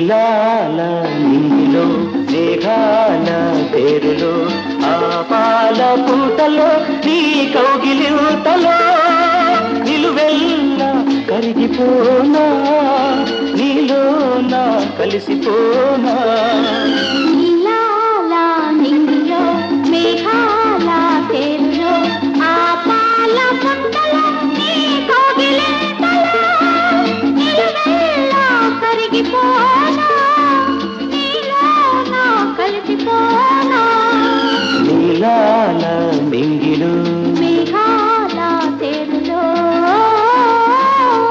నీలాల నీలో మేఘాల పేరులో ఆ పాల పూటలో నీ కౌగిలింతలో నిలువెల్లా కరిగిపోనా నీలోనా కలిసిపోనా